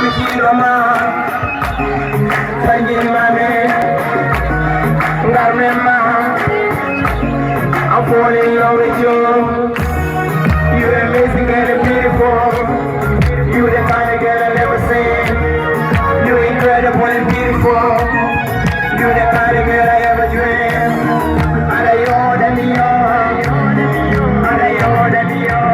Rama, Sanjay Mame, Garmema, I'm falling in love with you. You're amazing and beautiful. You're the kind of girl I never seen. You're incredible and beautiful. You're the kind of girl I ever dreamed. And I order me on. And I order me on.